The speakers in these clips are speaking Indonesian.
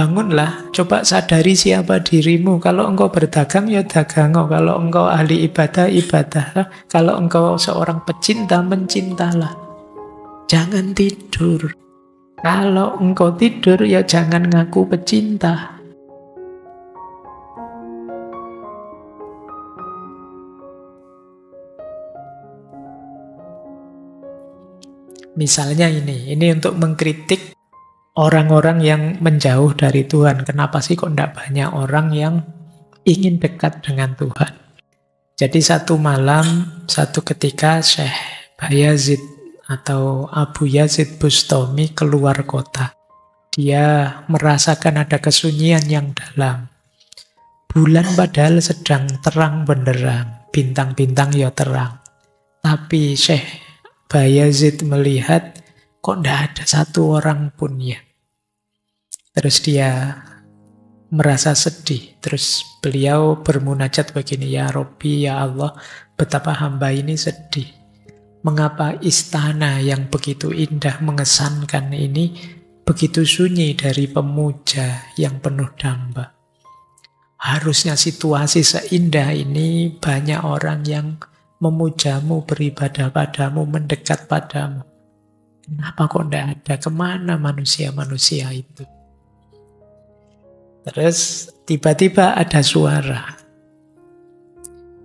bangunlah, coba sadari siapa dirimu. Kalau engkau berdagang, ya dagang. Kalau engkau ahli ibadah, ibadah. Kalau engkau seorang pecinta, mencintalah. Jangan tidur. Kalau engkau tidur, ya jangan ngaku pecinta. Misalnya ini untuk mengkritik orang-orang yang menjauh dari Tuhan. Kenapa sih kok tidak banyak orang yang ingin dekat dengan Tuhan? Jadi satu malam, satu ketika Syekh Bayazid atau Abu Yazid Bustami keluar kota. Dia merasakan ada kesunyian yang dalam. Bulan padahal sedang terang benderang, bintang-bintang ya terang. Tapi Syekh Bayazid melihat kok tidak ada satu orang pun ya. Terus dia merasa sedih. Terus beliau bermunajat begini, ya Robbi, ya Allah, betapa hamba ini sedih. Mengapa istana yang begitu indah mengesankan ini begitu sunyi dari pemuja yang penuh damba? Harusnya situasi seindah ini banyak orang yang memujamu, beribadah padamu, mendekat padamu. Kenapa kok tidak ada? Kemana manusia-manusia itu? Terus tiba-tiba ada suara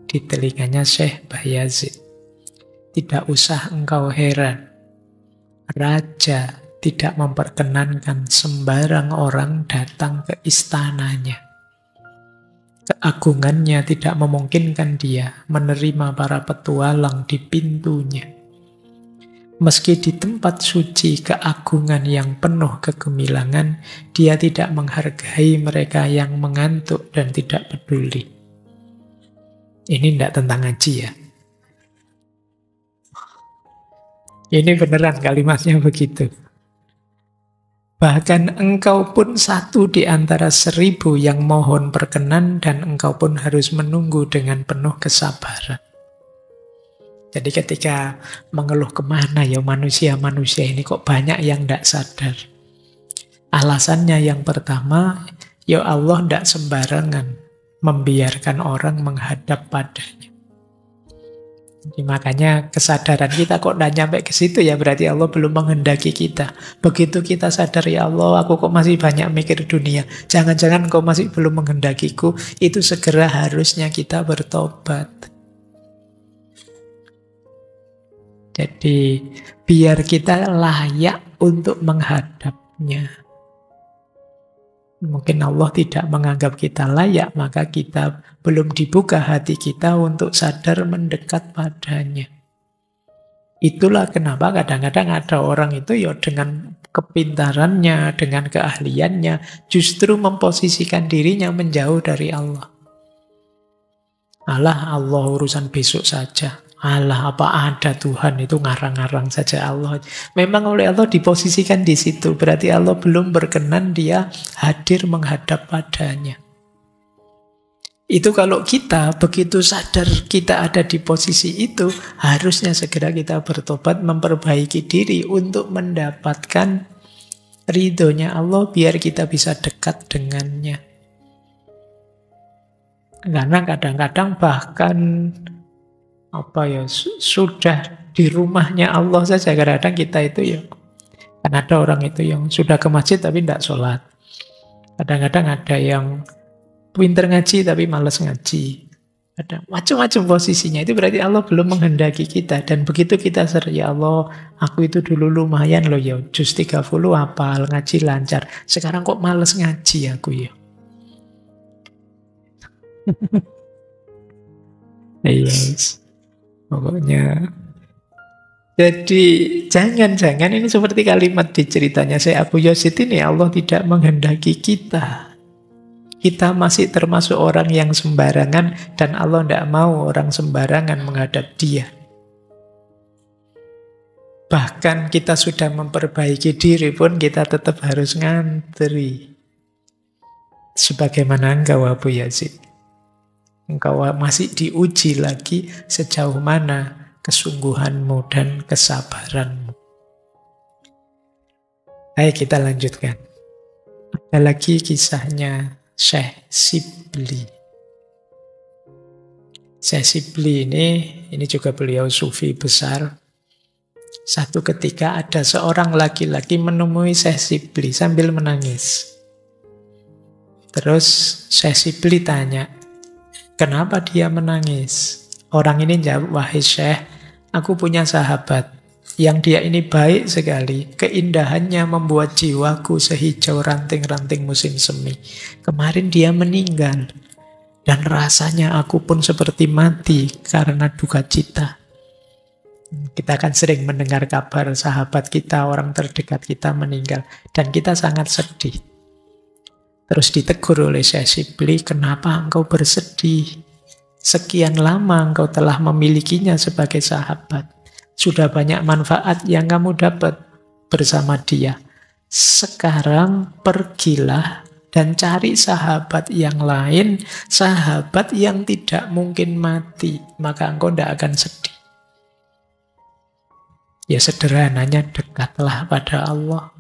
di telinganya Syekh Bayazid. Tidak usah engkau heran. Raja tidak memperkenankan sembarang orang datang ke istananya. Keagungannya tidak memungkinkan dia menerima para petualang di pintunya. Meski di tempat suci keagungan yang penuh kegemilangan, dia tidak menghargai mereka yang mengantuk dan tidak peduli. Ini tidak tentang ngaji ya. Ini beneran kalimatnya begitu. Bahkan engkau pun satu di antara 1000 yang mohon perkenan dan engkau pun harus menunggu dengan penuh kesabaran. Jadi ketika mengeluh kemana ya manusia-manusia ini kok banyak yang tidak sadar. Alasannya yang pertama, ya Allah tidak sembarangan membiarkan orang menghadap padanya. Jadi makanya kesadaran kita kok tidak nyampe ke situ ya berarti Allah belum menghendaki kita. Begitu kita sadar ya Allah aku kok masih banyak mikir dunia. Jangan-jangan kau masih belum menghendakiku. Itu segera harusnya kita bertobat. Jadi biar kita layak untuk menghadapnya. Mungkin Allah tidak menganggap kita layak, maka kita belum dibuka hati kita untuk sadar mendekat padanya. Itulah kenapa kadang-kadang ada orang itu ya dengan kepintarannya, dengan keahliannya, justru memposisikan dirinya menjauh dari Allah. Allah urusan besok saja. Allah apa ada Tuhan itu ngarang-ngarang saja Allah. Memang oleh Allah diposisikan di situ. Berarti Allah belum berkenan dia hadir menghadap padanya. Itu kalau kita begitu sadar kita ada di posisi itu, harusnya segera kita bertobat, memperbaiki diri untuk mendapatkan ridhonya Allah biar kita bisa dekat dengannya. Karena kadang-kadang bahkan sudah di rumahnya Allah saja kadang-kadang kita itu ya. Kan ada orang itu yang sudah ke masjid tapi tidak sholat. Kadang-kadang ada yang pinter ngaji tapi malas ngaji. Ada macam-macam posisinya. Itu berarti Allah belum menghendaki kita. Dan begitu kita sadar, ya Allah, aku itu dulu lumayan loh ya. Juz 30 hafal, ngaji lancar. Sekarang kok malas ngaji aku ya. Yes. Pokoknya jadi jangan-jangan ini seperti kalimat di ceritanya saya Abu Yazid ini, Allah tidak menghendaki kita. Kita masih termasuk orang yang sembarangan dan Allah tidak mau orang sembarangan menghadap dia. Bahkan kita sudah memperbaiki diri pun kita tetap harus ngantri. Sebagaimana engkau Abu Yazid. Engkau masih diuji lagi sejauh mana kesungguhanmu dan kesabaranmu. Ayo kita lanjutkan. Ada lagi kisahnya Syekh Sibli. Syekh Sibli ini juga beliau sufi besar. Satu ketika ada seorang laki-laki menemui Syekh Sibli sambil menangis. Terus Syekh Sibli tanya, kenapa dia menangis? Orang ini jawab, wahai Syekh, aku punya sahabat yang dia ini baik sekali. Keindahannya membuat jiwaku sehijau ranting-ranting musim semi. Kemarin dia meninggal. Dan rasanya aku pun seperti mati karena duka cita. Kita akan sering mendengar kabar sahabat kita, orang terdekat kita meninggal. Dan kita sangat sedih. Terus ditegur oleh Syekh Sibli, kenapa engkau bersedih? Sekian lama engkau telah memilikinya sebagai sahabat. Sudah banyak manfaat yang kamu dapat bersama dia. Sekarang pergilah dan cari sahabat yang lain, sahabat yang tidak mungkin mati. Maka engkau tidak akan sedih. Ya sederhananya dekatlah pada Allah.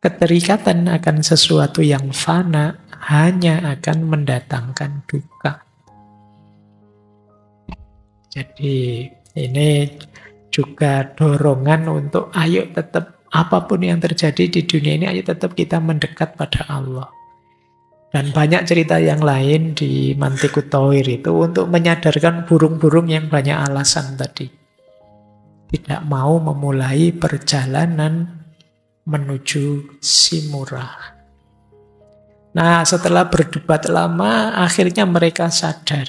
Keterikatan akan sesuatu yang fana hanya akan mendatangkan duka. Jadi ini juga dorongan untuk ayo tetap apapun yang terjadi di dunia ini, ayo tetap kita mendekat pada Allah. Dan banyak cerita yang lain di Mantiqut Thair itu untuk menyadarkan burung-burung yang banyak alasan tadi. Tidak mau memulai perjalanan menuju Simurah. Nah, setelah berdebat lama, akhirnya mereka sadar.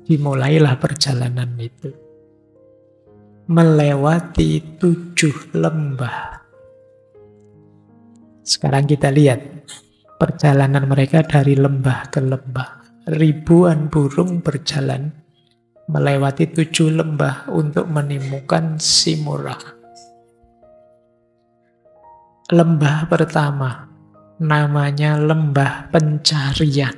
Dimulailah perjalanan itu. Melewati 7 lembah. Sekarang kita lihat perjalanan mereka dari lembah ke lembah. Ribuan burung berjalan melewati 7 lembah untuk menemukan Simurah. Lembah pertama namanya lembah pencarian.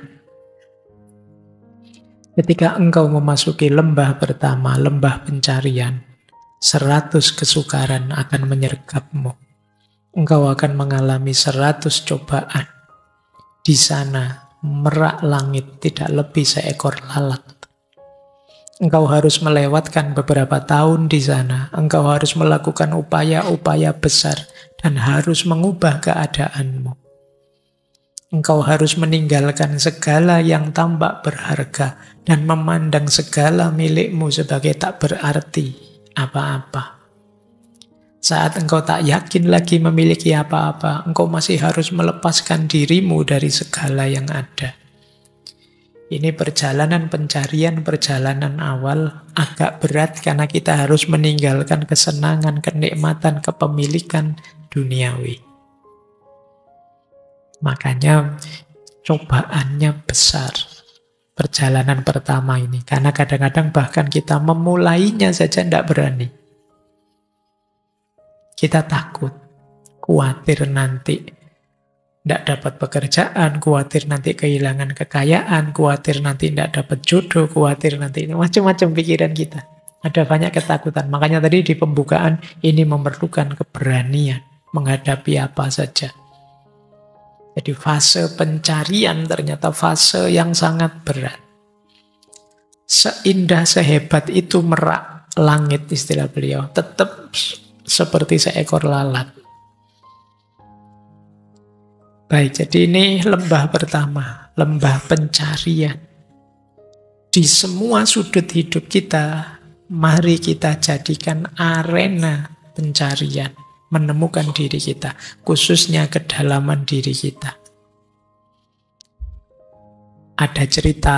Ketika engkau memasuki lembah pertama, lembah pencarian, 100 kesukaran akan menyergapmu. Engkau akan mengalami 100 cobaan. Di sana, merak langit tidak lebih seekor lalat. Engkau harus melewatkan beberapa tahun di sana. Engkau harus melakukan upaya-upaya besar dan harus mengubah keadaanmu. Engkau harus meninggalkan segala yang tampak berharga dan memandang segala milikmu sebagai tak berarti apa-apa. Saat engkau tak yakin lagi memiliki apa-apa, engkau masih harus melepaskan dirimu dari segala yang ada. Ini perjalanan pencarian, perjalanan awal agak berat karena kita harus meninggalkan kesenangan, kenikmatan, kepemilikan duniawi. Makanya cobaannya besar perjalanan pertama ini. Karena kadang-kadang bahkan kita memulainya saja tidak berani. Kita takut, khawatir nanti tidak dapat pekerjaan, khawatir nanti kehilangan kekayaan, khawatir nanti tidak dapat jodoh, khawatir nanti macam-macam pikiran kita. Ada banyak ketakutan. Makanya tadi di pembukaan ini memerlukan keberanian menghadapi apa saja. Jadi fase pencarian ternyata fase yang sangat berat. Seindah sehebat itu merak langit istilah beliau, tetap seperti seekor lalat. Baik, jadi ini lembah pertama, lembah pencarian. Di semua sudut hidup kita, mari kita jadikan arena pencarian. Menemukan diri kita, khususnya kedalaman diri kita. Ada cerita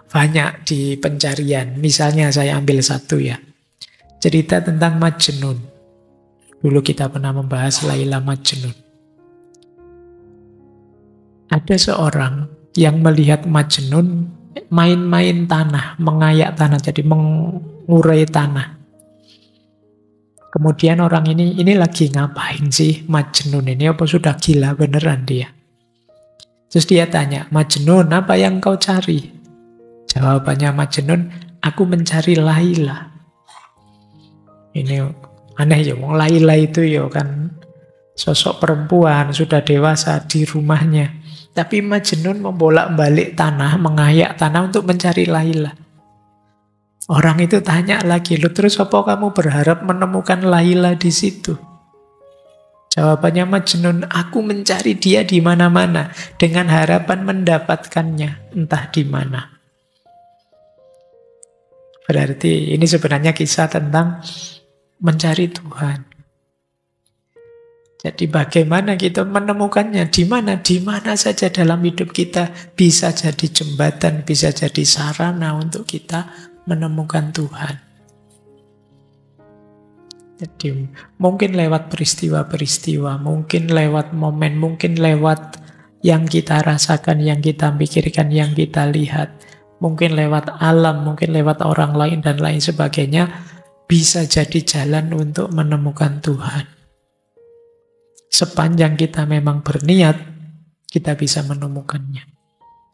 banyak di pencarian. Misalnya saya ambil satu ya. Cerita tentang Majnun. Dulu kita pernah membahas Laila Majnun. Ada seorang yang melihat Majnun main-main tanah, mengayak tanah, jadi mengurai tanah. Kemudian orang ini lagi ngapain sih Majnun ini? Apa sudah gila beneran dia? Terus dia tanya, Majnun, apa yang kau cari? Jawabannya Majnun, aku mencari Laila. Ini aneh ya, Laila itu ya kan Sosok perempuan sudah dewasa di rumahnya. Tapi Majnun membolak-balik tanah, mengayak tanah untuk mencari Laila. Orang itu tanya lagi, "Lu terus apa kamu berharap menemukan Laila di situ?" Jawabannya Majnun, "Aku mencari dia di mana-mana dengan harapan mendapatkannya entah di mana." Berarti ini sebenarnya kisah tentang mencari Tuhan. Jadi bagaimana kita menemukannya? Di mana? Di mana saja dalam hidup kita bisa jadi jembatan, bisa jadi sarana untuk kita menemukan Tuhan. Jadi mungkin lewat peristiwa-peristiwa, mungkin lewat momen, mungkin lewat yang kita rasakan, yang kita pikirkan, yang kita lihat. Mungkin lewat alam, mungkin lewat orang lain dan lain sebagainya. Bisa jadi jalan untuk menemukan Tuhan. Sepanjang kita memang berniat, kita bisa menemukannya.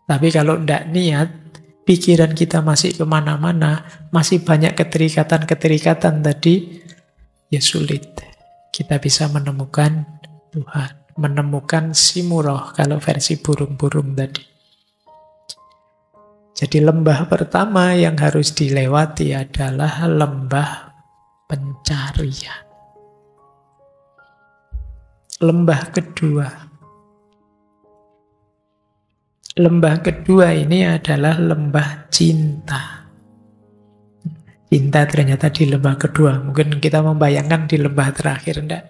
Tapi kalau tidak niat, pikiran kita masih kemana-mana, masih banyak keterikatan-keterikatan tadi, ya sulit. Kita bisa menemukan Tuhan. Menemukan Simuroh, kalau versi burung-burung tadi. Jadi lembah pertama yang harus dilewati adalah lembah pencarian. Lembah kedua. Lembah kedua ini adalah lembah cinta. Cinta ternyata di lembah kedua. Mungkin kita membayangkan di lembah terakhir, enggak?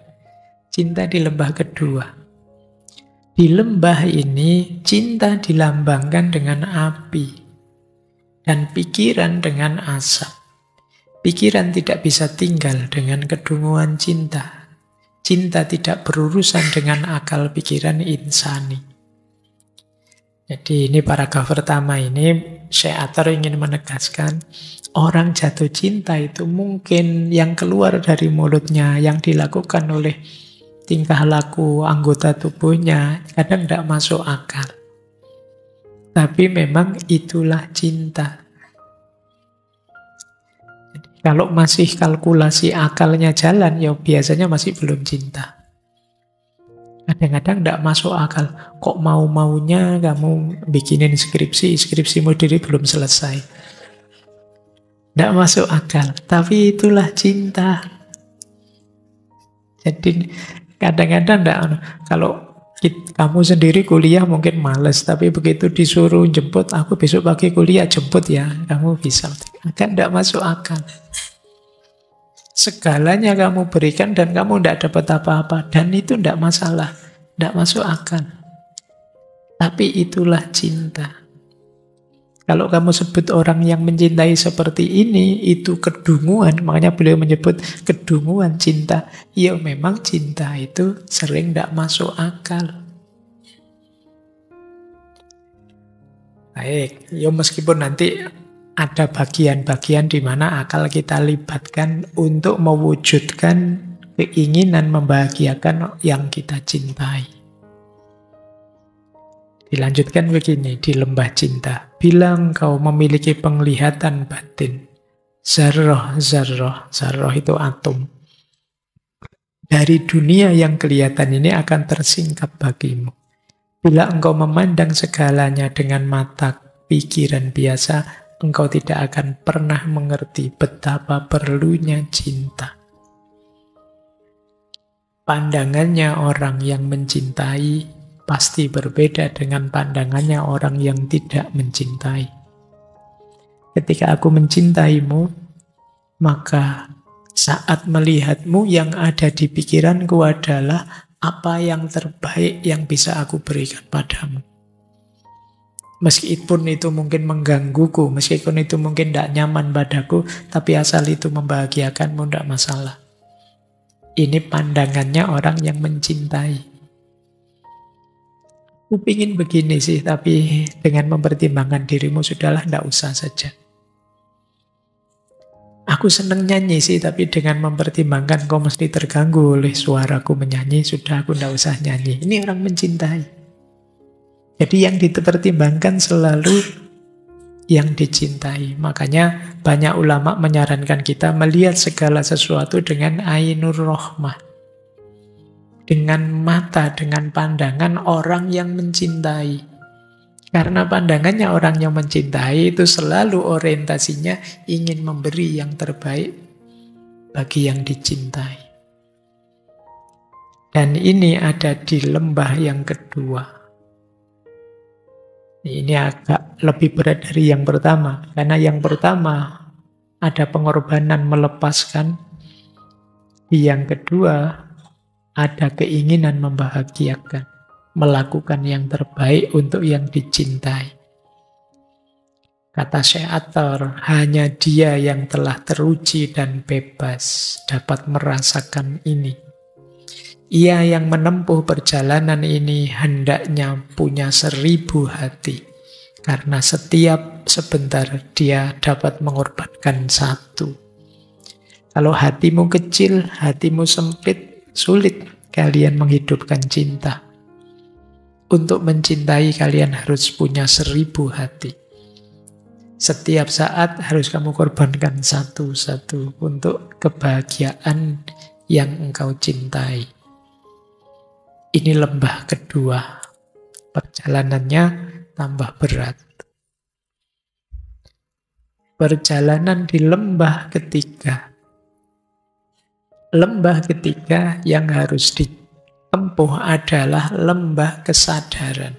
Cinta di lembah kedua. Di lembah ini, cinta dilambangkan dengan api. Dan pikiran dengan asap. Pikiran tidak bisa tinggal dengan kedunguan cinta. Cinta tidak berurusan dengan akal pikiran insani. Jadi ini paragraf pertama ini, Syekh Athar ingin menegaskan, orang jatuh cinta itu mungkin yang keluar dari mulutnya, yang dilakukan oleh tingkah laku anggota tubuhnya, kadang tidak masuk akal. Tapi memang itulah cinta. Kalau masih kalkulasi akalnya jalan, ya biasanya masih belum cinta. Kadang-kadang tidak masuk akal. Kok mau-maunya kamu bikinin skripsimu diri belum selesai. Tidak masuk akal. Tapi itulah cinta. Jadi kadang-kadang tidak. Kalau kamu sendiri kuliah mungkin males, tapi begitu disuruh jemput, aku besok pagi kuliah, jemput ya, kamu bisa. Agak tidak masuk akal. Segalanya kamu berikan dan kamu tidak dapat apa-apa. Dan itu tidak masalah, tidak masuk akal. Tapi itulah cinta. Kalau kamu sebut orang yang mencintai seperti ini, itu kedunguan. Makanya beliau menyebut kedunguan cinta. Ya memang cinta itu sering tidak masuk akal. Baik, ya meskipun nanti ada bagian-bagian di mana akal kita libatkan untuk mewujudkan keinginan membahagiakan yang kita cintai. Dilanjutkan begini di lembah cinta. Bila engkau memiliki penglihatan batin, zarrah itu atom. Dari dunia yang kelihatan ini akan tersingkap bagimu. Bila engkau memandang segalanya dengan mata pikiran biasa, engkau tidak akan pernah mengerti betapa perlunya cinta. Pandangannya orang yang mencintai pasti berbeda dengan pandangannya orang yang tidak mencintai. Ketika aku mencintaimu, maka saat melihatmu yang ada di pikiranku adalah apa yang terbaik yang bisa aku berikan padamu. Meskipun itu mungkin menggangguku, meskipun itu mungkin tidak nyaman padaku, tapi asal itu membahagiakanmu, tidak masalah. Ini pandangannya orang yang mencintai. Aku pingin begini sih, tapi dengan mempertimbangkan dirimu, sudahlah, tidak usah saja. Aku senang nyanyi sih, tapi dengan mempertimbangkan kau mesti terganggu oleh suaraku menyanyi, sudah aku tidak usah nyanyi. Ini orang mencintai. Jadi yang dipertimbangkan selalu yang dicintai. Makanya banyak ulama menyarankan kita melihat segala sesuatu dengan ainur rohmah. dengan mata, dengan pandangan orang yang mencintai. Karena pandangannya orang yang mencintai itu selalu orientasinya ingin memberi yang terbaik bagi yang dicintai. Dan ini ada di lembah yang kedua. Ini agak lebih berat dari yang pertama. Karena yang pertama ada pengorbanan melepaskan. Di yang kedua ada keinginan membahagiakan. Melakukan yang terbaik untuk yang dicintai. Kata Syekh Athar, hanya dia yang telah teruji dan bebas dapat merasakan ini. Ia yang menempuh perjalanan ini hendaknya punya 1000 hati. Karena setiap sebentar dia dapat mengorbankan satu. Kalau hatimu kecil, hatimu sempit, sulit kalian menghidupkan cinta. Untuk mencintai kalian harus punya 1000 hati. Setiap saat harus kamu korbankan satu-satu untuk kebahagiaan yang engkau cintai. Ini lembah kedua. Perjalanannya tambah berat. Perjalanan di lembah ketiga. Lembah ketiga yang harus ditempuh adalah lembah kesadaran.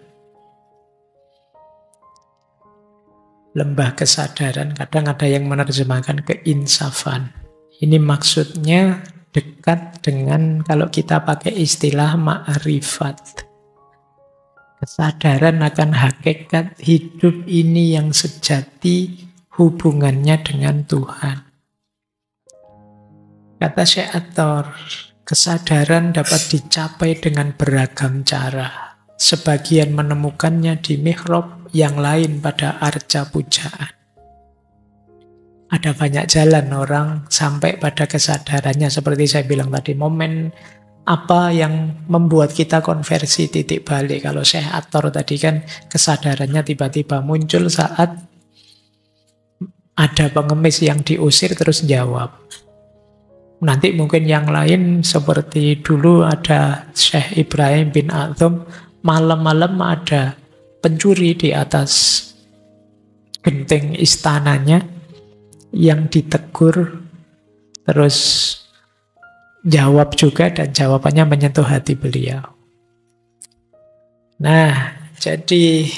Lembah kesadaran, kadang ada yang menerjemahkan keinsafan. Ini maksudnya dekat dengan, kalau kita pakai istilah ma'rifat. Kesadaran akan hakikat hidup ini yang sejati hubungannya dengan Tuhan. Kata Syekh Athar, kesadaran dapat dicapai dengan beragam cara. Sebagian menemukannya di mihrab, yang lain pada arca pujaan. Ada banyak jalan orang sampai pada kesadarannya. Seperti saya bilang tadi, momen apa yang membuat kita konversi titik balik. Kalau Syekh Athar tadi kan kesadarannya tiba-tiba muncul saat ada pengemis yang diusir terus jawab. Nanti mungkin yang lain seperti dulu ada Syekh Ibrahim bin Adham, malam-malam ada pencuri di atas genteng istananya yang ditegur, terus jawab juga dan jawabannya menyentuh hati beliau. Nah, jadi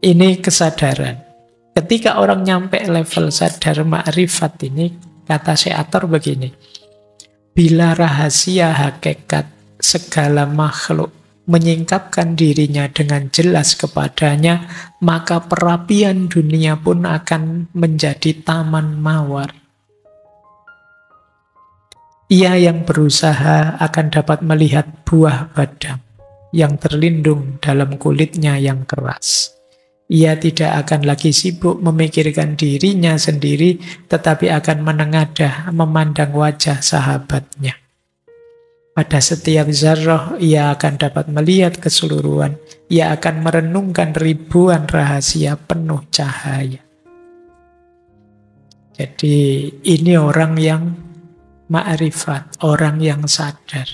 ini kesadaran. Ketika orang nyampe level sadar ma'rifat ini, kata Syekh Athar begini, bila rahasia hakikat segala makhluk menyingkapkan dirinya dengan jelas kepadanya, maka perapian dunia pun akan menjadi taman mawar. Ia yang berusaha akan dapat melihat buah badam yang terlindung dalam kulitnya yang keras. Ia tidak akan lagi sibuk memikirkan dirinya sendiri, tetapi akan menengadah memandang wajah sahabatnya. Pada setiap zarrah, ia akan dapat melihat keseluruhan. Ia akan merenungkan ribuan rahasia penuh cahaya. Jadi ini orang yang ma'rifat, orang yang sadar.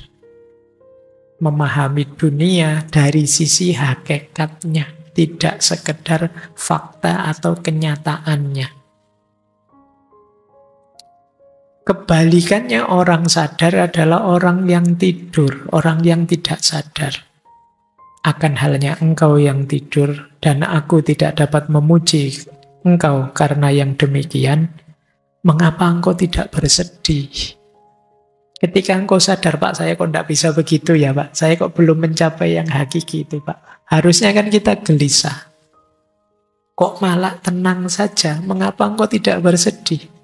Memahami dunia dari sisi hakikatnya, tidak sekedar fakta atau kenyataannya. Kebalikannya orang sadar adalah orang yang tidur, orang yang tidak sadar. Akan halnya engkau yang tidur dan aku tidak dapat memuji engkau karena yang demikian, mengapa engkau tidak bersedih? Ketika engkau sadar, Pak, saya kok tidak bisa begitu ya, Pak. Saya kok belum mencapai yang hakiki itu, Pak. Harusnya kan kita gelisah. Kok malah tenang saja? Mengapa engkau tidak bersedih?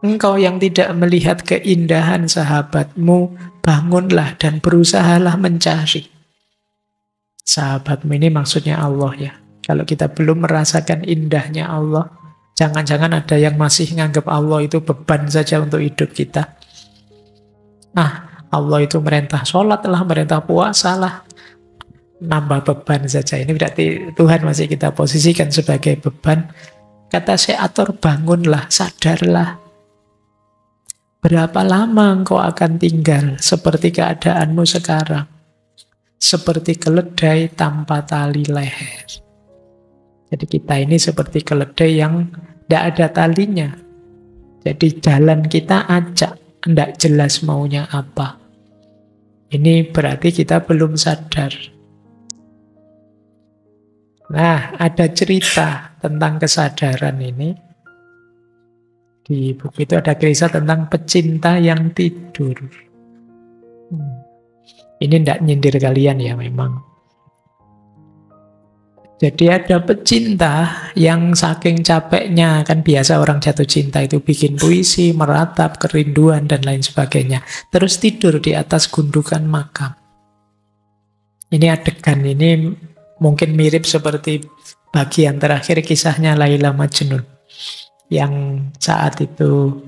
Engkau yang tidak melihat keindahan sahabatmu, bangunlah dan berusahalah mencari. Sahabatmu ini maksudnya Allah ya. Kalau kita belum merasakan indahnya Allah, jangan-jangan ada yang masih menganggap Allah itu beban saja untuk hidup kita. Nah, Allah itu merintah sholat lah, merintah puasa lah. Nambah beban saja. Ini berarti Tuhan masih kita posisikan sebagai beban. Kata Syekh Athar, bangunlah, sadarlah. Berapa lama engkau akan tinggal seperti keadaanmu sekarang? Seperti keledai tanpa tali leher. Jadi kita ini seperti keledai yang tidak ada talinya. Jadi jalan kita acak, tidak jelas maunya apa. Ini berarti kita belum sadar. Nah, ada cerita tentang kesadaran ini. Di buku itu ada kisah tentang pecinta yang tidur. Ini tidak nyindir kalian ya memang. Jadi ada pecinta yang saking capeknya, kan biasa orang jatuh cinta itu bikin puisi, meratap, kerinduan, dan lain sebagainya. Terus tidur di atas gundukan makam. Ini adegan ini mungkin mirip seperti bagian terakhir kisahnya Laila Majnun. Yang saat itu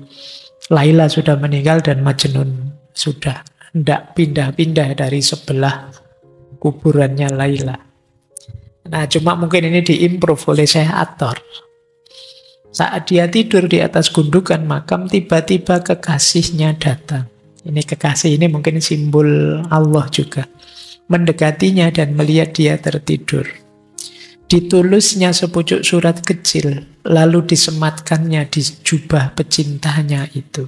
Laila sudah meninggal dan Majnun sudah tidak pindah-pindah dari sebelah kuburannya Laila. Nah, cuma mungkin ini diimprove oleh Syekh Athar. Saat dia tidur di atas gundukan makam, tiba-tiba kekasihnya datang. Ini kekasih ini mungkin simbol Allah juga. Mendekatinya dan melihat dia tertidur. Ditulisnya sepucuk surat kecil, lalu disematkannya di jubah pecintanya itu.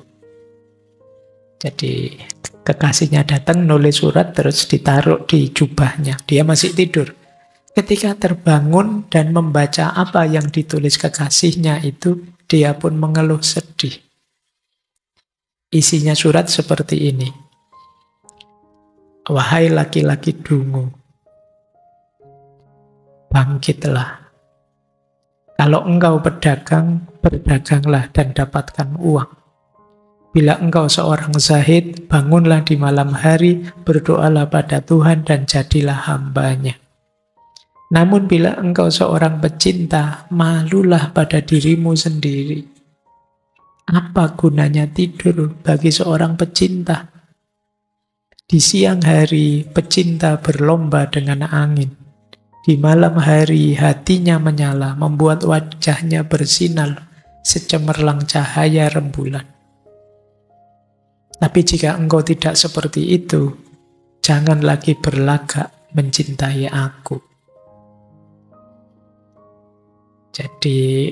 Jadi kekasihnya datang nulis surat terus ditaruh di jubahnya. Dia masih tidur. Ketika terbangun dan membaca apa yang ditulis kekasihnya itu, dia pun mengeluh sedih. Isinya surat seperti ini. Wahai laki-laki dungu, bangkitlah. Kalau engkau berdagang, berdaganglah dan dapatkan uang. Bila engkau seorang zahid, bangunlah di malam hari, berdoalah pada Tuhan dan jadilah hambanya. Namun bila engkau seorang pecinta, malulah pada dirimu sendiri. Apa gunanya tidur bagi seorang pecinta? Di siang hari, pecinta berlomba dengan angin. Di malam hari, hatinya menyala, membuat wajahnya bersinar secemerlang cahaya rembulan. Tapi jika engkau tidak seperti itu, jangan lagi berlagak mencintai aku. Jadi,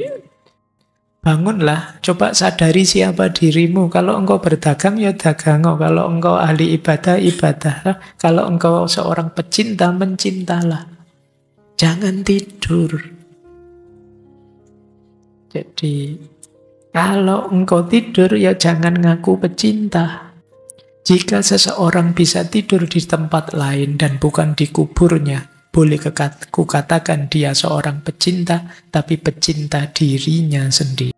bangunlah, coba sadari siapa dirimu. Kalau engkau berdagang, ya dagang. Kalau engkau ahli ibadah, ibadah. Kalau engkau seorang pecinta, mencintalah. Jangan tidur. Jadi, kalau engkau tidur, ya jangan ngaku pecinta. Jika seseorang bisa tidur di tempat lain dan bukan di kuburnya, boleh kukatakan dia seorang pecinta, tapi pecinta dirinya sendiri.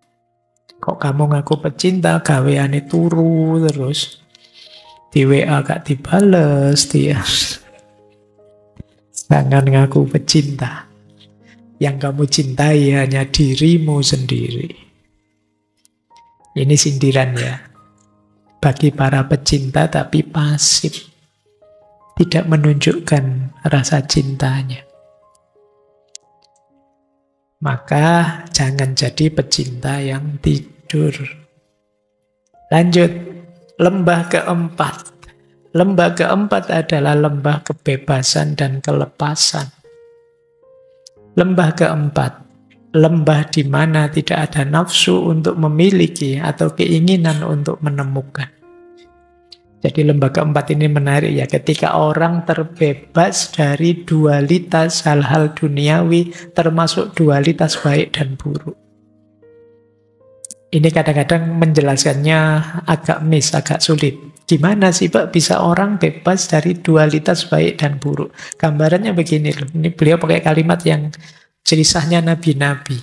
Kok kamu ngaku pecinta, gaweane turu terus. Di WA gak dibales dia. Jangan ngaku pecinta. Yang kamu cintai hanya dirimu sendiri. Ini sindiran ya. Bagi para pecinta tapi pasif. Tidak menunjukkan rasa cintanya. Maka jangan jadi pecinta yang tidur. Lanjut, lembah keempat. Lembah keempat adalah lembah kebebasan dan kelepasan. Lembah keempat, lembah di mana tidak ada nafsu untuk memiliki atau keinginan untuk menemukan. Jadi lembah keempat ini menarik ya, ketika orang terbebas dari dualitas hal-hal duniawi, termasuk dualitas baik dan buruk. Ini kadang-kadang menjelaskannya agak agak sulit. Gimana sih Pak bisa orang bebas dari dualitas baik dan buruk? Gambarannya begini loh, ini beliau pakai kalimat yang jelisahnya nabi-nabi.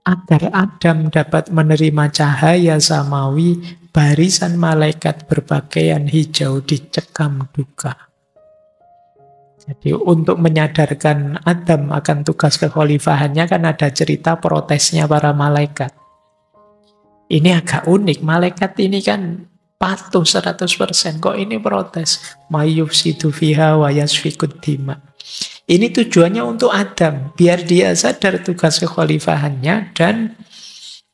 Agar Adam dapat menerima cahaya samawi, barisan malaikat berpakaian hijau dicekam duka. Jadi untuk menyadarkan Adam akan tugas kekhalifahannya kan ada cerita protesnya para malaikat. Ini agak unik, malaikat ini kan patuh 100%, kok ini protes? Mayyufsidu fiha wa yasfikud dima. Ini tujuannya untuk Adam, biar dia sadar tugas kekhalifahannya dan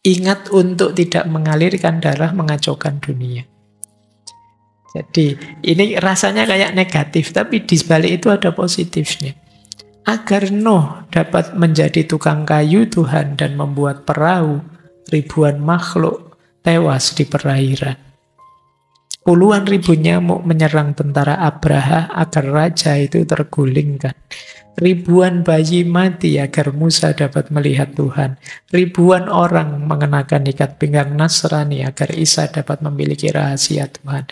Ingat untuk tidak mengalirkan darah mengacaukan dunia. Jadi ini rasanya kayak negatif, tapi di balik itu ada positifnya. Agar Nuh dapat menjadi tukang kayu Tuhan dan membuat perahu, ribuan makhluk tewas di perairan. Puluhan ribu nyamuk menyerang tentara Abraha agar raja itu tergulingkan. Ribuan bayi mati agar Musa dapat melihat Tuhan. Ribuan orang mengenakan ikat pinggang Nasrani agar Isa dapat memiliki rahasia Tuhan.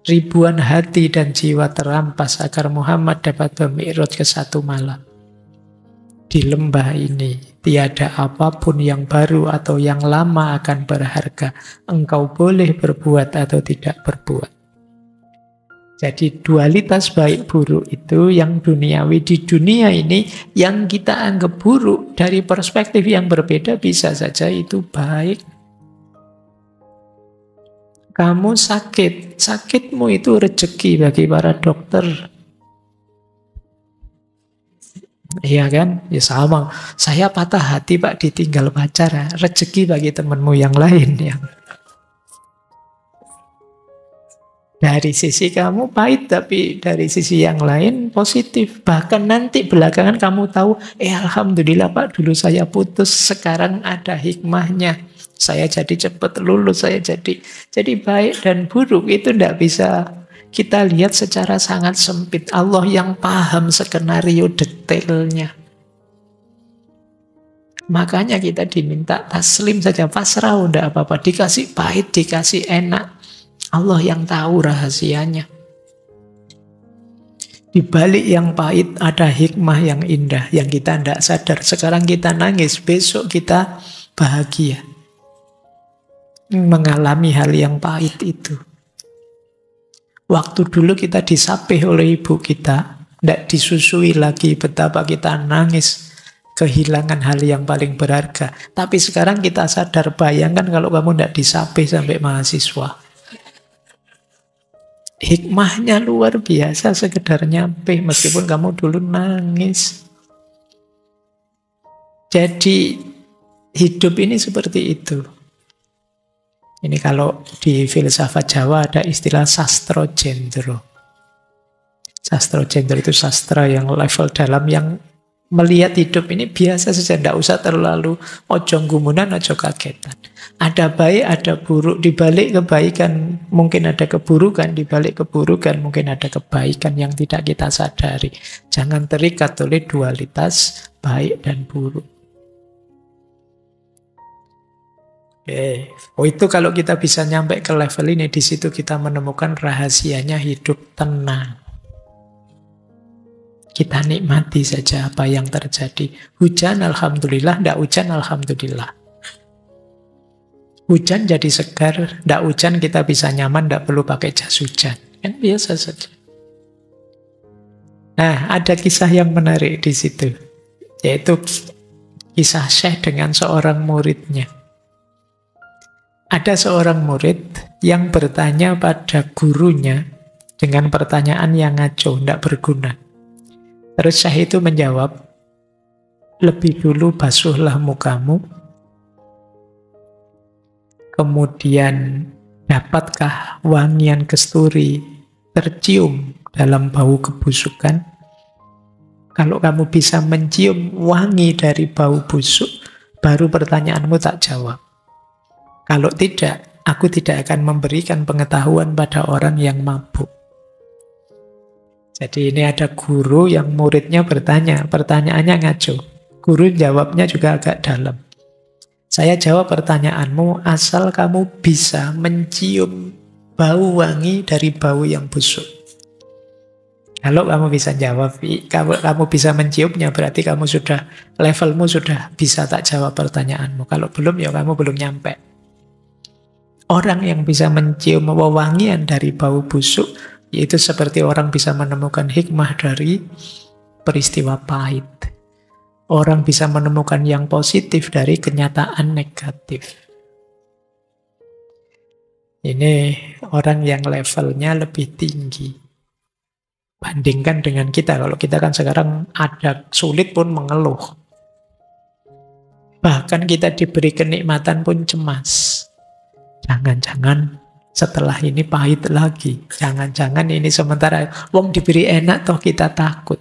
Ribuan hati dan jiwa terampas agar Muhammad dapat bermi'raj ke satu malam. Di lembah ini tiada apapun yang baru atau yang lama akan berharga. Engkau boleh berbuat atau tidak berbuat. Jadi dualitas baik buruk itu yang duniawi di dunia ini yang kita anggap buruk dari perspektif yang berbeda bisa saja itu baik. Kamu sakit, sakitmu itu rezeki bagi para dokter. Iya kan? Ya sama. Saya patah hati Pak ditinggal pacar. Rezeki bagi temanmu yang lain yang dari sisi kamu pahit, tapi dari sisi yang lain positif. Bahkan nanti belakangan kamu tahu, alhamdulillah Pak, dulu saya putus, sekarang ada hikmahnya. Saya jadi cepat lulus, saya jadi baik dan buruk itu tidak bisa kita lihat secara sangat sempit. Allah yang paham skenario detailnya. Makanya kita diminta taslim saja, pasrah, udah apa-apa. Dikasih pahit, dikasih enak. Allah yang tahu rahasianya. Di balik yang pahit ada hikmah yang indah yang kita tidak sadar. Sekarang kita nangis, besok kita bahagia. Mengalami hal yang pahit itu. Waktu dulu kita disapih oleh ibu kita, tidak disusui lagi, betapa kita nangis kehilangan hal yang paling berharga. Tapi sekarang kita sadar, bayangkan kalau kamu tidak disapih sampai mahasiswa. Hikmahnya luar biasa, sekedar nyampe meskipun kamu dulu nangis. Jadi hidup ini seperti itu. Ini kalau di filsafat Jawa ada istilah sastra jendro. Sastra jendro itu sastra yang level dalam, yang melihat hidup ini biasa saja, tidak usah terlalu ojo gumunan, ojo kagetan. Ada baik, ada buruk, di balik kebaikan mungkin ada keburukan, di balik keburukan mungkin ada kebaikan yang tidak kita sadari. Jangan terikat oleh dualitas baik dan buruk. Itu kalau kita bisa nyampe ke level ini, di situ kita menemukan rahasianya hidup tenang. Kita nikmati saja apa yang terjadi. Hujan, alhamdulillah. Tidak hujan, alhamdulillah. Hujan jadi segar. Tidak hujan kita bisa nyaman, tidak perlu pakai jas hujan. Kan biasa saja. Nah, ada kisah yang menarik di situ. Yaitu kisah Syekh dengan seorang muridnya. Ada seorang murid yang bertanya pada gurunya dengan pertanyaan yang ngaco, tidak berguna. Terus Syekh itu menjawab, lebih dulu basuhlah mukamu, kemudian dapatkah wangian kesturi tercium dalam bau kebusukan? Kalau kamu bisa mencium wangi dari bau busuk, baru pertanyaanmu tak jawab. Kalau tidak, aku tidak akan memberikan pengetahuan pada orang yang mabuk. Jadi ini ada guru yang muridnya bertanya, pertanyaannya ngaco. Guru jawabnya juga agak dalam. Saya jawab pertanyaanmu asal kamu bisa mencium bau wangi dari bau yang busuk. Kalau kamu bisa jawab, kamu bisa menciumnya, berarti kamu sudah, levelmu sudah bisa tak jawab pertanyaanmu. Kalau belum, ya kamu belum nyampe. Orang yang bisa mencium wewangian dari bau busuk, yaitu seperti orang bisa menemukan hikmah dari peristiwa pahit. Orang bisa menemukan yang positif dari kenyataan negatif. Ini orang yang levelnya lebih tinggi. Bandingkan dengan kita. Kalau kita kan sekarang ada sulit pun mengeluh. Bahkan kita diberi kenikmatan pun cemas. Jangan-jangan setelah ini pahit lagi. Jangan-jangan ini sementara. Wong diberi enak toh kita takut.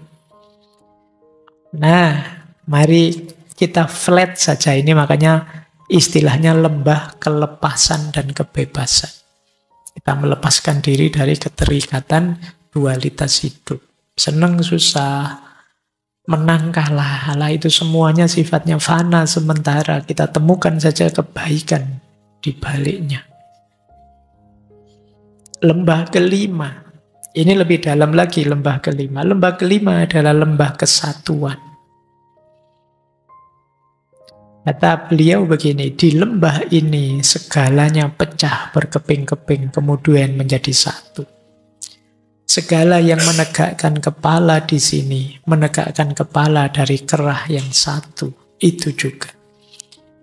Nah, mari kita flat saja. Ini makanya istilahnya lembah kelepasan dan kebebasan. Kita melepaskan diri dari keterikatan dualitas hidup. Senang, susah, menang, kalah. Itu semuanya sifatnya fana sementara. Kita temukan saja kebaikan di baliknya. Lembah kelima. Ini lebih dalam lagi lembah kelima. Lembah kelima adalah lembah kesatuan. Kata beliau begini, di lembah ini segalanya pecah berkeping-keping, kemudian menjadi satu. Segala yang menegakkan kepala di sini, menegakkan kepala dari kerah yang satu, itu juga.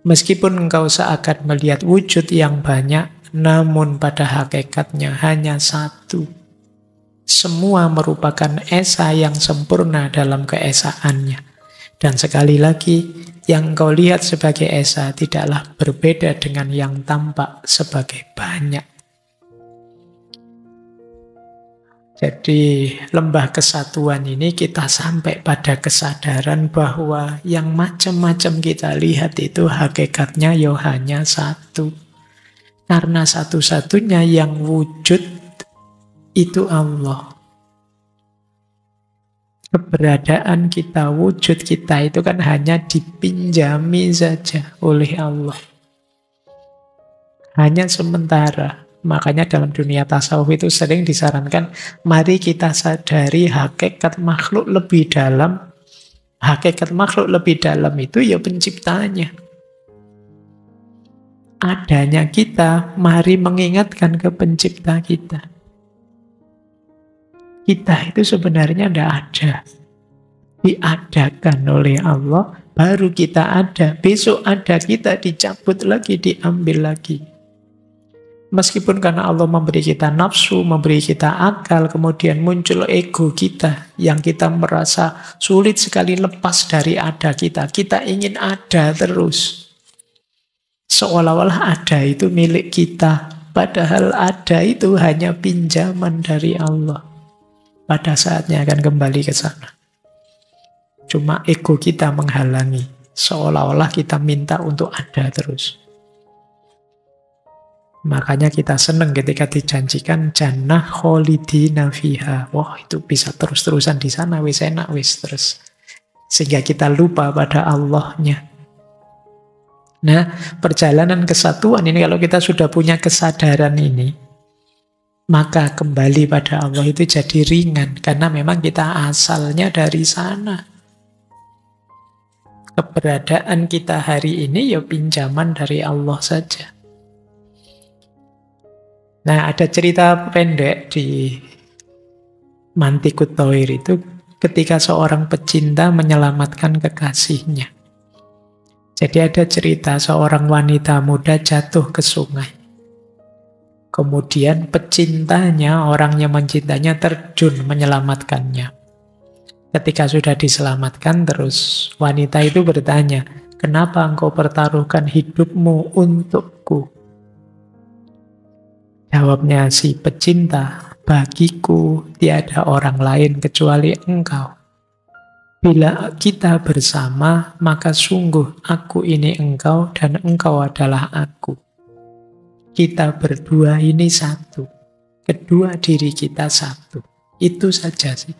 Meskipun engkau seakan melihat wujud yang banyak, namun pada hakikatnya hanya satu. Semua merupakan esa yang sempurna dalam keesaannya. Dan sekali lagi, yang engkau lihat sebagai esa tidaklah berbeda dengan yang tampak sebagai banyak. Jadi lembah kesatuan ini kita sampai pada kesadaran bahwa yang macam-macam kita lihat itu hakikatnya hanya satu. Karena satu-satunya yang wujud itu Allah. Keberadaan kita, wujud kita itu kan hanya dipinjami saja oleh Allah. Hanya sementara. Makanya dalam dunia tasawuf itu sering disarankan, mari kita sadari hakikat makhluk lebih dalam. Hakikat makhluk lebih dalam itu ya penciptanya. Adanya kita, mari mengingatkan ke pencipta kita. Kita itu sebenarnya tidak ada. Diadakan oleh Allah, baru kita ada. Besok ada, kita dicabut lagi, diambil lagi. Meskipun karena Allah memberi kita nafsu, memberi kita akal, kemudian muncul ego kita, yang kita merasa sulit sekali lepas dari ada kita. Kita ingin ada terus. Seolah-olah ada itu milik kita. Padahal ada itu hanya pinjaman dari Allah. Pada saatnya akan kembali ke sana. Cuma ego kita menghalangi. Seolah-olah kita minta untuk ada terus. Makanya kita senang ketika dijanjikan jannah kholidina fiha. Wah, itu bisa terus-terusan di sana, wis enak, wis terus. Sehingga kita lupa pada Allahnya. Nah, perjalanan kesatuan ini kalau kita sudah punya kesadaran ini, maka kembali pada Allah itu jadi ringan. Karena memang kita asalnya dari sana. Keberadaan kita hari ini ya pinjaman dari Allah saja. Nah, ada cerita pendek di Mantikut Thoir itu ketika seorang pecinta menyelamatkan kekasihnya. Jadi ada cerita seorang wanita muda jatuh ke sungai. Kemudian pecintanya, orang yang mencintanya terjun menyelamatkannya. Ketika sudah diselamatkan, terus wanita itu bertanya, kenapa engkau pertaruhkan hidupmu untukku? Jawabnya si pecinta, bagiku tiada orang lain kecuali engkau. Bila kita bersama, maka sungguh aku ini engkau dan engkau adalah aku. Kita berdua ini satu. Kedua diri kita satu. Itu saja sih.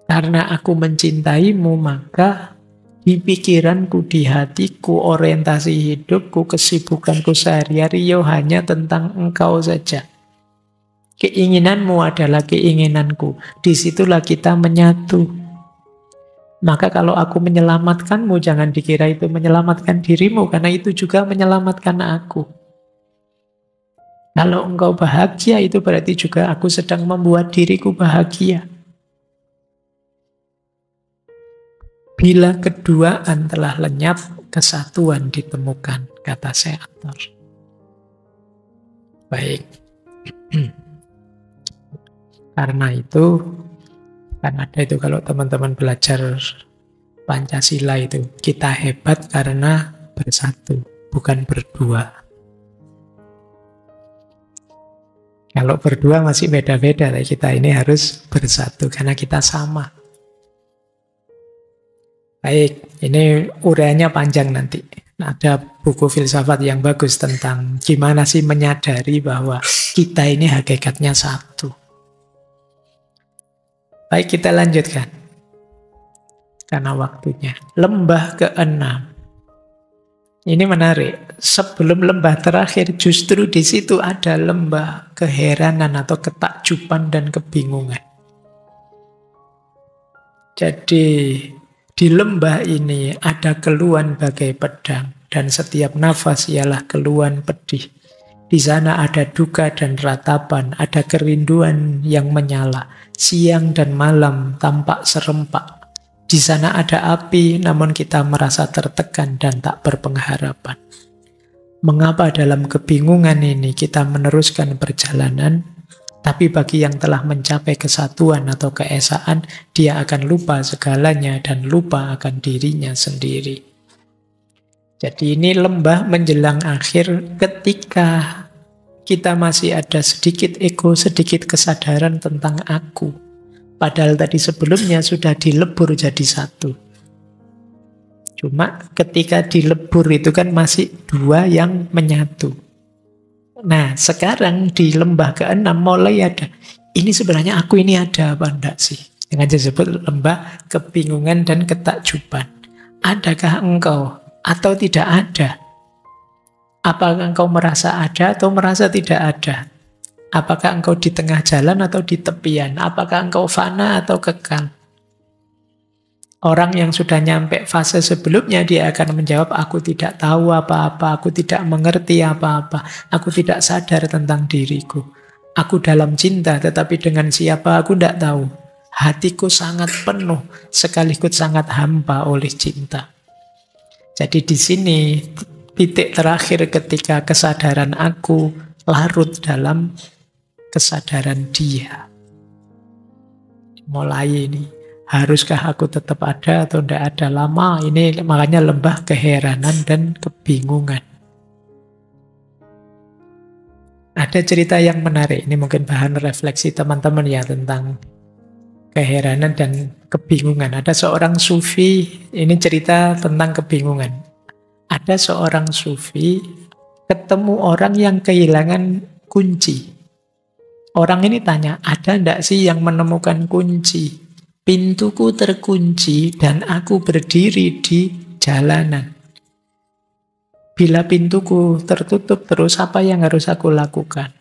Karena aku mencintaimu, maka di pikiranku, di hatiku, orientasi hidupku, kesibukanku sehari-hari hanya tentang engkau saja. Keinginanmu adalah keinginanku. Disitulah kita menyatu. Maka kalau aku menyelamatkanmu, jangan dikira itu menyelamatkan dirimu, karena itu juga menyelamatkan aku. Kalau engkau bahagia, itu berarti juga aku sedang membuat diriku bahagia. Bila keduaan telah lenyap, kesatuan ditemukan, kata Seator. Baik. Karena itu, kan ada itu kalau teman-teman belajar Pancasila itu. Kita hebat karena bersatu, bukan berdua. Kalau berdua masih beda-beda, tapi kita ini harus bersatu karena kita sama. Baik, ini uraiannya panjang nanti. Ada buku filsafat yang bagus tentang gimana sih menyadari bahwa kita ini hakikatnya satu. Baik, kita lanjutkan. Karena waktunya. Lembah ke-6. Ini menarik. Sebelum lembah terakhir, justru di situ ada lembah keheranan atau ketakjuban dan kebingungan. Jadi di lembah ini ada keluhan bagai pedang, dan setiap nafas ialah keluhan pedih. Di sana ada duka dan ratapan, ada kerinduan yang menyala. Siang dan malam tampak serempak. Di sana ada api, namun kita merasa tertekan dan tak berpengharapan. Mengapa dalam kebingungan ini kita meneruskan perjalanan, tapi bagi yang telah mencapai kesatuan atau keesaan, dia akan lupa segalanya dan lupa akan dirinya sendiri. Jadi ini lembah menjelang akhir ketika kita masih ada sedikit ego, sedikit kesadaran tentang aku. Padahal tadi sebelumnya sudah dilebur jadi satu. Cuma ketika dilebur itu kan masih dua yang menyatu. Nah sekarang di lembah ke-6 mulai ada. Ini sebenarnya aku ini ada apa enggak sih? Yang disebut lembah kebingungan dan ketakjuban. Adakah engkau atau tidak ada? Apakah engkau merasa ada atau merasa tidak ada? Apakah engkau di tengah jalan atau di tepian? Apakah engkau fana atau kekal? Orang yang sudah nyampe fase sebelumnya, dia akan menjawab, aku tidak tahu apa-apa, aku tidak mengerti apa-apa, aku tidak sadar tentang diriku. Aku dalam cinta, tetapi dengan siapa aku tidak tahu. Hatiku sangat penuh, sekaligus sangat hampa oleh cinta. Jadi di sini, titik terakhir ketika kesadaran aku larut dalam kesadaran dia. Mulai ini, haruskah aku tetap ada atau tidak ada? Lama ini makanya lembah keheranan dan kebingungan. Ada cerita yang menarik, ini mungkin bahan refleksi teman-teman ya tentang keheranan dan kebingungan. Ada seorang sufi, ini cerita tentang kebingungan. Ada seorang sufi ketemu orang yang kehilangan kunci. Orang ini tanya, ada enggak sih yang menemukan kunci? Pintuku terkunci dan aku berdiri di jalanan. Bila pintuku tertutup terus, apa yang harus aku lakukan?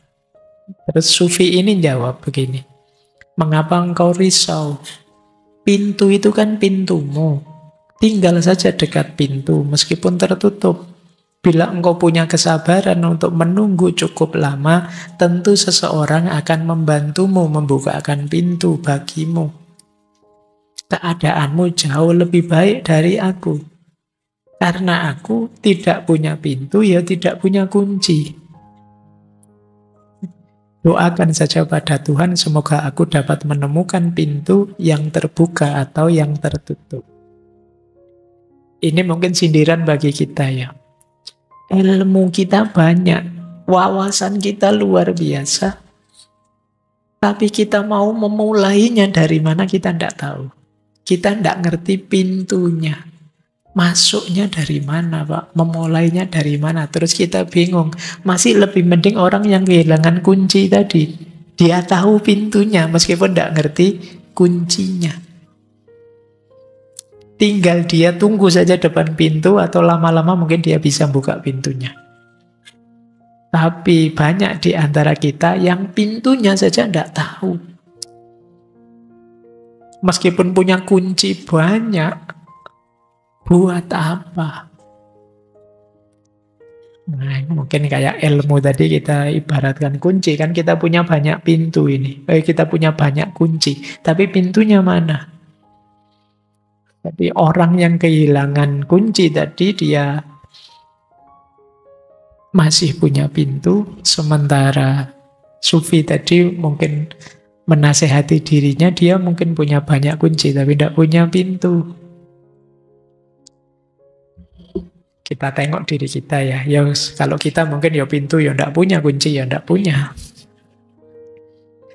Terus sufi ini jawab begini, mengapa engkau risau? Pintu itu kan pintumu. Tinggal saja dekat pintu meskipun tertutup. Bila engkau punya kesabaran untuk menunggu cukup lama, tentu seseorang akan membantumu membukakan pintu bagimu. Keadaanmu jauh lebih baik dari aku. Karena aku tidak punya pintu, ya tidak punya kunci. Doakan saja pada Tuhan, semoga aku dapat menemukan pintu yang terbuka atau yang tertutup. Ini mungkin sindiran bagi kita ya. Ilmu kita banyak, wawasan kita luar biasa, tapi kita mau memulainya dari mana kita tidak tahu. Kita tidak ngerti pintunya, masuknya dari mana Pak, memulainya dari mana. Terus kita bingung, masih lebih mending orang yang kehilangan kunci tadi. Dia tahu pintunya meskipun tidak ngerti kuncinya. Tinggal dia tunggu saja depan pintu atau lama-lama mungkin dia bisa buka pintunya. Tapi banyak di antara kita yang pintunya saja tidak tahu. Meskipun punya kunci banyak, buat apa? Nah, mungkin kayak ilmu tadi kita ibaratkan kunci. Kan kita punya banyak pintu ini. Kita punya banyak kunci. Tapi pintunya mana? Jadi orang yang kehilangan kunci tadi dia masih punya pintu, sementara sufi tadi mungkin menasehati dirinya, dia mungkin punya banyak kunci tapi tidak punya pintu. Kita tengok diri kita ya. Ya kalau kita mungkin ya pintu ya ndak punya, kunci ya ndak punya.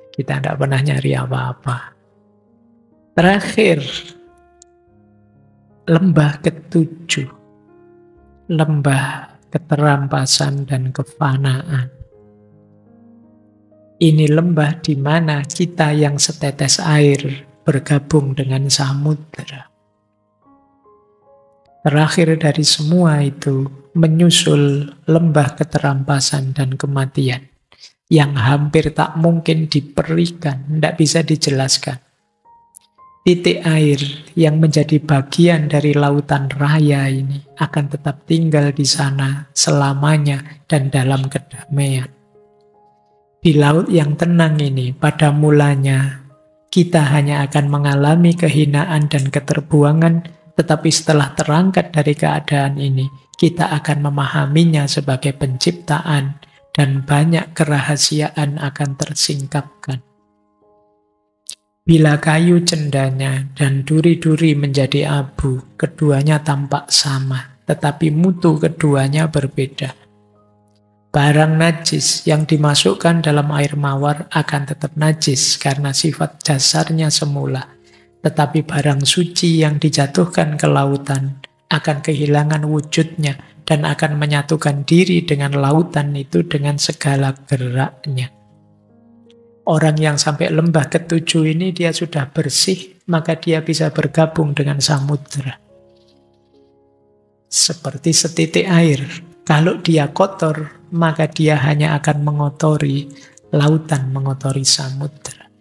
Kita ndak pernah nyari apa-apa. Terakhir, lembah ketujuh. Lembah keterampasan dan kefanaan. Ini lembah di mana kita yang setetes air bergabung dengan samudera. Terakhir dari semua itu menyusul lembah keterampasan dan kematian yang hampir tak mungkin diperikan, tidak bisa dijelaskan. Titik air yang menjadi bagian dari lautan raya ini akan tetap tinggal di sana selamanya dan dalam kedamaian. Di laut yang tenang ini, pada mulanya kita hanya akan mengalami kehinaan dan keterbuangan, tetapi setelah terangkat dari keadaan ini, kita akan memahaminya sebagai penciptaan dan banyak kerahasiaan akan tersingkapkan. Bila kayu cendanya dan duri-duri menjadi abu, keduanya tampak sama, tetapi mutu keduanya berbeda. Barang najis yang dimasukkan dalam air mawar akan tetap najis karena sifat dasarnya semula. Tetapi barang suci yang dijatuhkan ke lautan akan kehilangan wujudnya dan akan menyatukan diri dengan lautan itu dengan segala geraknya. Orang yang sampai lembah ketujuh ini dia sudah bersih, maka dia bisa bergabung dengan samudera. Seperti setitik air, kalau dia kotor, maka dia hanya akan mengotori lautan, mengotori samudera.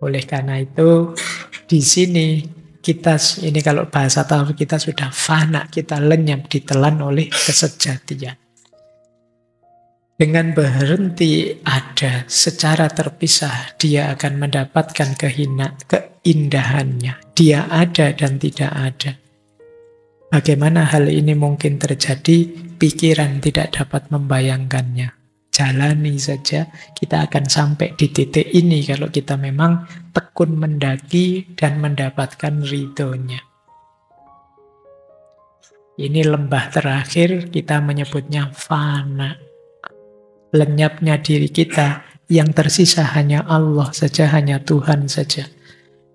Oleh karena itu, di sini kita, ini kalau bahasa tahu kita sudah fana, kita lenyap, ditelan oleh kesejatian. Dengan berhenti ada secara terpisah, dia akan mendapatkan keindahannya. Dia ada dan tidak ada. Bagaimana hal ini mungkin terjadi? Pikiran tidak dapat membayangkannya. Jalani saja, kita akan sampai di titik ini kalau kita memang tekun mendaki dan mendapatkan ridhonya. Ini lembah terakhir, kita menyebutnya fana. Lenyapnya diri kita, yang tersisa hanya Allah saja, hanya Tuhan saja.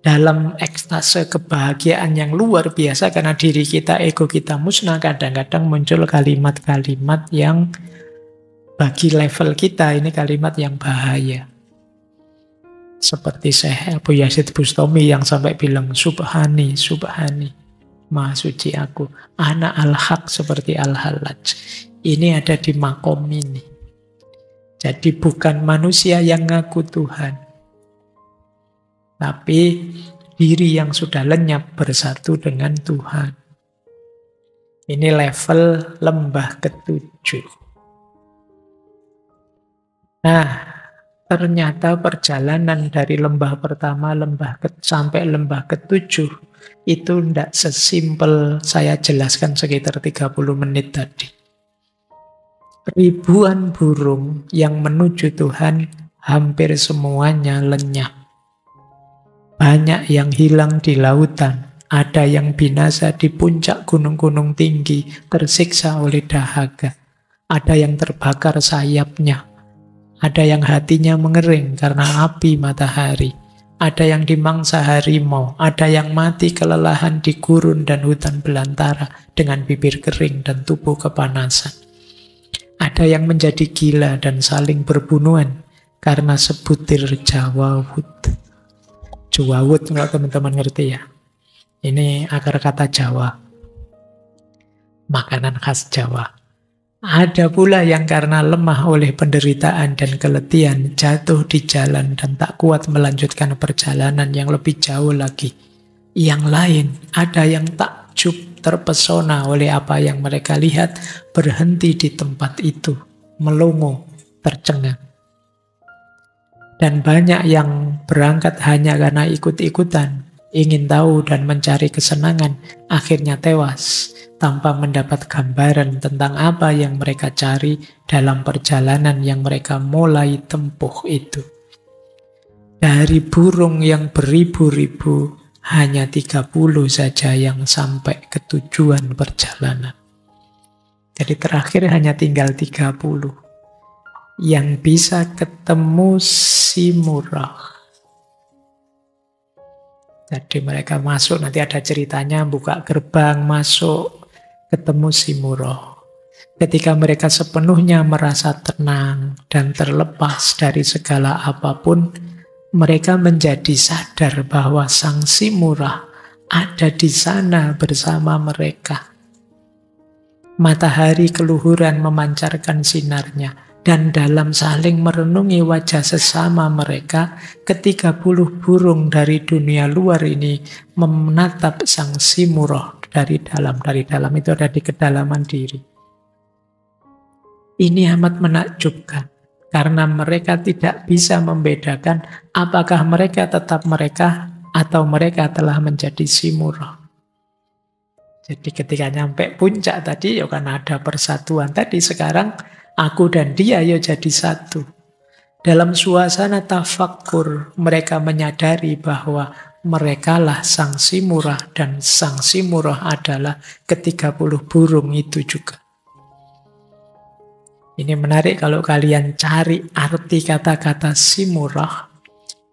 Dalam ekstase kebahagiaan yang luar biasa karena diri kita, ego kita musnah, kadang-kadang muncul kalimat-kalimat yang bagi level kita ini kalimat yang bahaya. Seperti Syekh Abu Yazid Bustami yang sampai bilang, Subhani, Subhani, Maha suci aku, Ana al-haq seperti al-halaj. Ini ada di makom ini. Jadi bukan manusia yang ngaku Tuhan, tapi diri yang sudah lenyap bersatu dengan Tuhan. Ini level lembah ketujuh. Nah, ternyata perjalanan dari lembah pertama sampai lembah ketujuh itu tidak sesimpel saya jelaskan sekitar 30 menit tadi. Ribuan burung yang menuju Tuhan hampir semuanya lenyap. Banyak yang hilang di lautan, ada yang binasa di puncak gunung-gunung tinggi, tersiksa oleh dahaga. Ada yang terbakar sayapnya. Ada yang hatinya mengering karena api matahari. Ada yang dimangsa harimau. Ada yang mati kelelahan di gurun dan hutan belantara dengan bibir kering dan tubuh kepanasan. Ada yang menjadi gila dan saling berbunuhan karena sebutir jawawut. Jawawut kalau teman-teman ngerti ya. Ini akar kata Jawa. Makanan khas Jawa. Ada pula yang karena lemah oleh penderitaan dan keletihan jatuh di jalan dan tak kuat melanjutkan perjalanan yang lebih jauh lagi. Yang lain ada yang takjub terpesona oleh apa yang mereka lihat, berhenti di tempat itu, melongo, tercengang. Dan banyak yang berangkat hanya karena ikut-ikutan, ingin tahu dan mencari kesenangan, akhirnya tewas tanpa mendapat gambaran tentang apa yang mereka cari dalam perjalanan yang mereka mulai tempuh itu. Dari burung yang beribu-ribu, hanya 30 saja yang sampai ke tujuan perjalanan. Jadi terakhir hanya tinggal 30 yang bisa ketemu si murah. Jadi mereka masuk, nanti ada ceritanya, buka gerbang, masuk, ketemu si murah. Ketika mereka sepenuhnya merasa tenang dan terlepas dari segala apapun, mereka menjadi sadar bahwa sang si murah ada di sana bersama mereka. Matahari keluhuran memancarkan sinarnya, dan dalam saling merenungi wajah sesama mereka, ke-30 burung dari dunia luar ini menatap sang si murah dari dalam. Dari dalam itu ada di kedalaman diri. Ini amat menakjubkan, karena mereka tidak bisa membedakan apakah mereka tetap mereka atau mereka telah menjadi si murah. Jadi ketika nyampe puncak tadi, ya kan ada persatuan tadi, sekarang aku dan dia ya jadi satu. Dalam suasana tafakkur, mereka menyadari bahwa merekalah sang si murah, dan sang si murah adalah ke-30 burung itu juga. Ini menarik kalau kalian cari arti kata-kata si murah,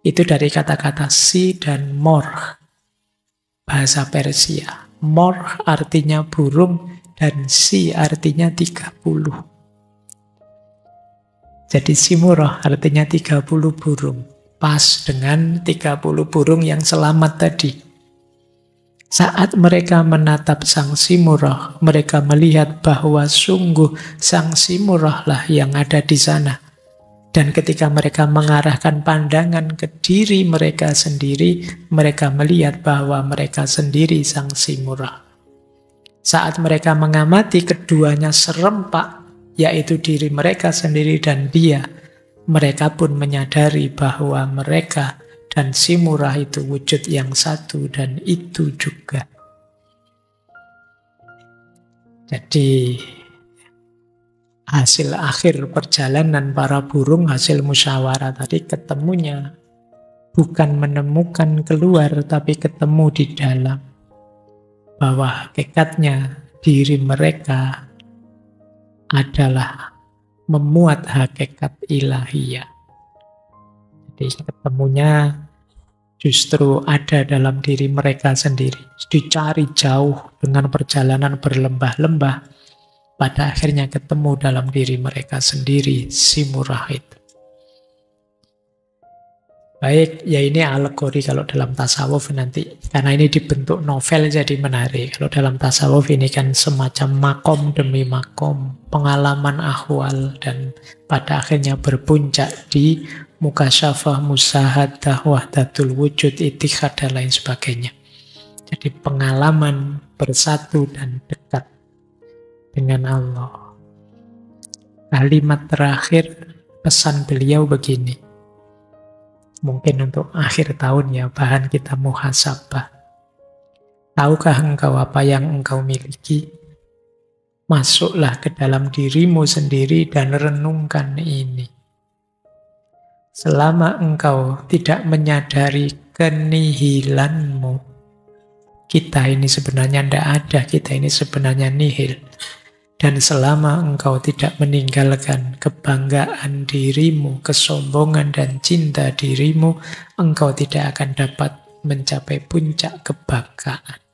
itu dari kata-kata si dan mor, bahasa Persia. Mor artinya burung, dan si artinya 30. Jadi si murah artinya 30 burung. Pas dengan 30 burung yang selamat tadi. Saat mereka menatap sang si murah, mereka melihat bahwa sungguh sang si murah lah yang ada di sana. Dan ketika mereka mengarahkan pandangan ke diri mereka sendiri, mereka melihat bahwa mereka sendiri sang si murah. Saat mereka mengamati keduanya serempak, yaitu diri mereka sendiri dan dia, mereka pun menyadari bahwa mereka dan si murah itu wujud yang satu, dan itu juga. Jadi hasil akhir perjalanan para burung, hasil musyawarah tadi, ketemunya bukan menemukan keluar, tapi ketemu di dalam. Bahwa hakikatnya diri mereka adalah memuat hakikat ilahiyah. Jadi ketemunya justru ada dalam diri mereka sendiri. Dicari jauh dengan perjalanan berlembah-lembah, pada akhirnya ketemu dalam diri mereka sendiri, si murah itu. Baik, ya ini alegori kalau dalam tasawuf nanti. Karena ini dibentuk novel jadi menarik. Kalau dalam tasawuf ini kan semacam makom demi makom, pengalaman ahwal, dan pada akhirnya berpuncak di mukasyafah, musahadah, wahdatul wujud, itikad, dan lain sebagainya. Jadi pengalaman bersatu dan dekat dengan Allah. Kalimat terakhir pesan beliau begini. Mungkin untuk akhir tahun ya, bahan kita muhasabah. Tahukah engkau apa yang engkau miliki? Masuklah ke dalam dirimu sendiri dan renungkan ini. Selama engkau tidak menyadari kenihilanmu, kita ini sebenarnya tidak ada, kita ini sebenarnya nihil. Dan selama engkau tidak meninggalkan kebanggaan dirimu, kesombongan dan cinta dirimu, engkau tidak akan dapat mencapai puncak kebanggaan.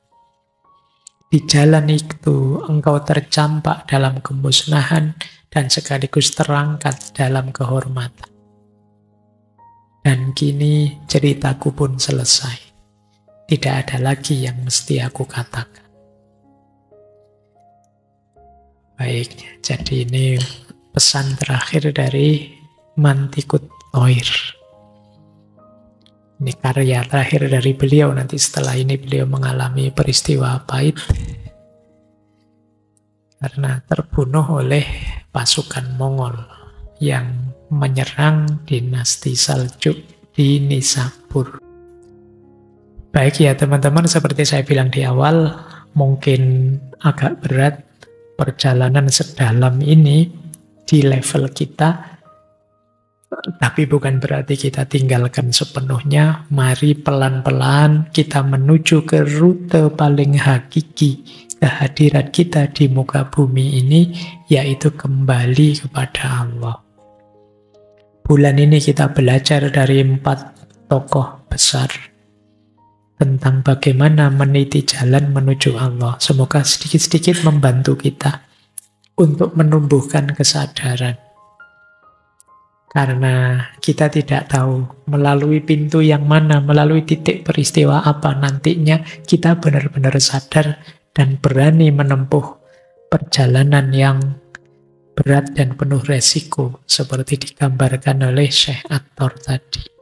Di jalan itu, engkau tercampak dalam kemusnahan dan sekaligus terangkat dalam kehormatan. Dan kini ceritaku pun selesai. Tidak ada lagi yang mesti aku katakan. Baik, jadi ini pesan terakhir dari Mantikut Thoir. Ini karya terakhir dari beliau. Nanti setelah ini beliau mengalami peristiwa pahit karena terbunuh oleh pasukan Mongol yang menyerang dinasti Saljuk di Nishapur. Baik ya teman-teman, seperti saya bilang di awal, mungkin agak berat perjalanan sedalam ini di level kita. Tapi bukan berarti kita tinggalkan sepenuhnya. Mari pelan-pelan kita menuju ke rute paling hakiki kehadiran kita di muka bumi ini, yaitu kembali kepada Allah. Bulan ini kita belajar dari 4 tokoh besar tentang bagaimana meniti jalan menuju Allah. Semoga sedikit-sedikit membantu kita untuk menumbuhkan kesadaran. Karena kita tidak tahu melalui pintu yang mana, melalui titik peristiwa apa nantinya kita benar-benar sadar dan berani menempuh perjalanan yang berat dan penuh resiko seperti digambarkan oleh Syekh At-Tor tadi.